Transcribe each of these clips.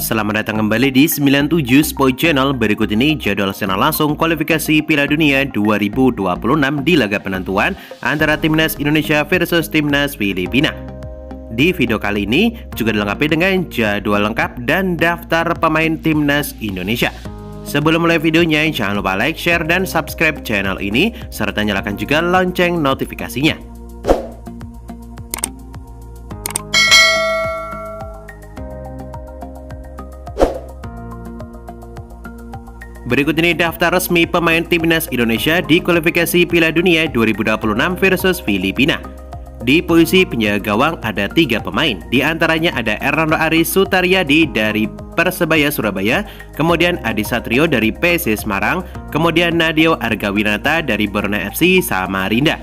selamat datang kembali di 97 Sport Channel. Berikut ini jadwal secara langsung kualifikasi Piala Dunia 2026 di laga penentuan antara Timnas Indonesia versus Timnas Filipina. Di video kali ini juga dilengkapi dengan jadwal lengkap dan daftar pemain Timnas Indonesia. Sebelum mulai videonya, jangan lupa like, share, dan subscribe channel ini, serta nyalakan juga lonceng notifikasinya. Berikut ini daftar resmi pemain Timnas Indonesia di kualifikasi Piala Dunia 2026 versus Filipina. Di posisi penjaga gawang ada 3 pemain, di antaranya ada Hernando Aris Sutaryadi dari Persebaya Surabaya, kemudian Adi Satrio dari PSIS Semarang, kemudian Nadeo Argawinata dari Borneo FC Samarinda.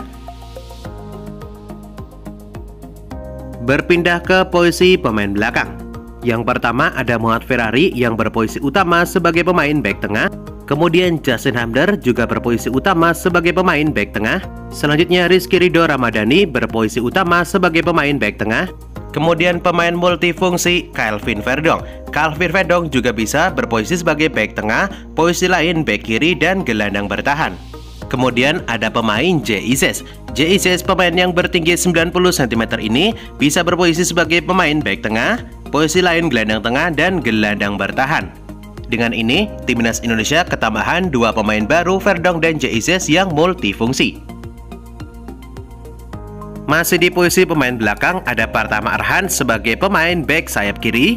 Berpindah ke posisi pemain belakang. Yang pertama ada Muhammad Ferrari yang berposisi utama sebagai pemain bek tengah. Kemudian Justin Hamder juga berposisi utama sebagai pemain bek tengah. Selanjutnya Rizky Ridho Ramadhani berposisi utama sebagai pemain bek tengah. Kemudian pemain multifungsi Calvin Verdong. Calvin Verdong juga bisa berposisi sebagai bek tengah, posisi lain bek kiri dan gelandang bertahan. Kemudian ada pemain JIZES. JIZES pemain yang bertinggi 90 cm ini bisa berposisi sebagai pemain bek tengah, posisi lain gelandang tengah dan gelandang bertahan. Dengan ini, Timnas Indonesia ketambahan 2 pemain baru Verdong dan JIZES yang multifungsi. Masih di posisi pemain belakang ada Pratama Arhan sebagai pemain bek sayap kiri,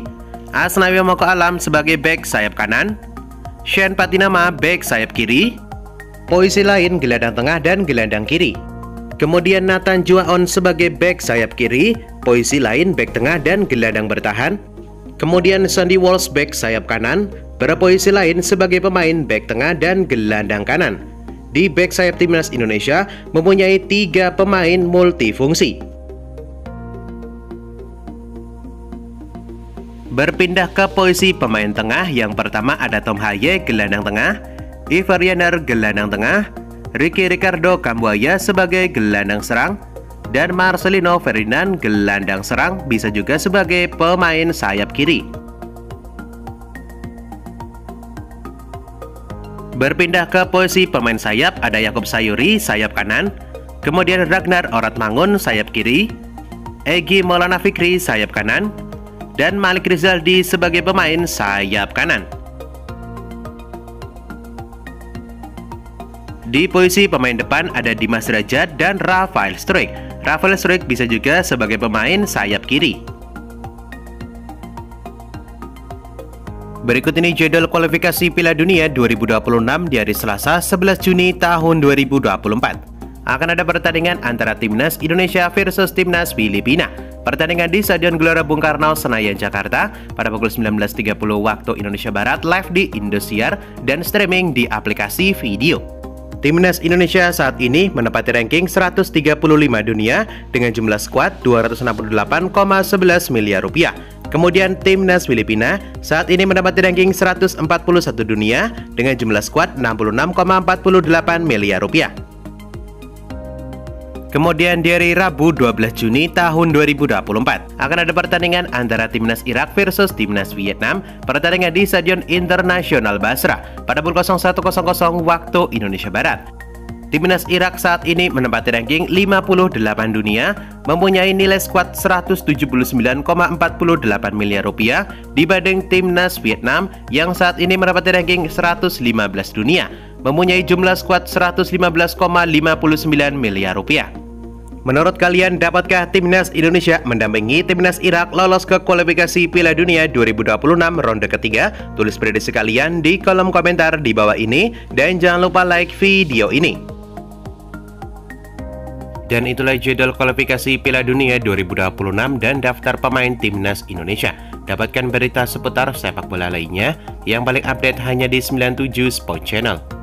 Asnawi Moko Alam sebagai bek sayap kanan, Shen Patinama bek sayap kiri, posisi lain gelandang tengah dan gelandang kiri. Kemudian Nathan Juaon sebagai bek sayap kiri, posisi lain bek tengah dan gelandang bertahan. Kemudian Sandy Walsh bek sayap kanan, berposisi lain sebagai pemain bek tengah dan gelandang kanan. Di bek sayap Timnas Indonesia mempunyai 3 pemain multifungsi. Berpindah ke posisi pemain tengah, yang pertama ada Tom Haye gelandang tengah, Ivar Yanar gelandang tengah, Ricky Ricardo Kambuaya sebagai gelandang serang, dan Marcelino Ferdinand gelandang serang, bisa juga sebagai pemain sayap kiri. Berpindah ke posisi pemain sayap ada Yakob Sayuri sayap kanan, kemudian Ragnar Oratmangun sayap kiri, Egy Maulana Fikri sayap kanan, dan Malik Rizaldi sebagai pemain sayap kanan. Di posisi pemain depan ada Dimas Derajat dan Rafael Struijk. Rafael Struijk bisa juga sebagai pemain sayap kiri. Berikut ini jadwal kualifikasi Piala Dunia 2026 di hari Selasa 11 Juni tahun 2024. Akan ada pertandingan antara Timnas Indonesia versus Timnas Filipina. Pertandingan di Stadion Gelora Bung Karno, Senayan, Jakarta pada pukul 19.30 waktu Indonesia Barat, live di Indosiar dan streaming di aplikasi video. Timnas Indonesia saat ini menempati ranking 135 dunia dengan jumlah skuad 268,11 miliar rupiah. Kemudian Timnas Filipina saat ini menempati ranking 141 dunia dengan jumlah skuad 66,48 miliar rupiah. Kemudian di hari Rabu 12 Juni tahun 2024 akan ada pertandingan antara Timnas Irak versus Timnas Vietnam. Pertandingan di Stadion Internasional Basra pada pukul 01.00 waktu Indonesia Barat. Timnas Irak saat ini menempati ranking 58 dunia, mempunyai nilai skuad 179,48 miliar rupiah dibanding Timnas Vietnam yang saat ini menempati ranking 115 dunia, mempunyai jumlah skuad 115,59 miliar rupiah. Menurut kalian, dapatkah Timnas Indonesia mendampingi Timnas Irak lolos ke kualifikasi Piala Dunia 2026 ronde ketiga? Tulis prediksi kalian di kolom komentar di bawah ini dan jangan lupa like video ini. Dan itulah jadwal kualifikasi Piala Dunia 2026 dan daftar pemain Timnas Indonesia. Dapatkan berita seputar sepak bola lainnya yang paling update hanya di 97 Sport Channel.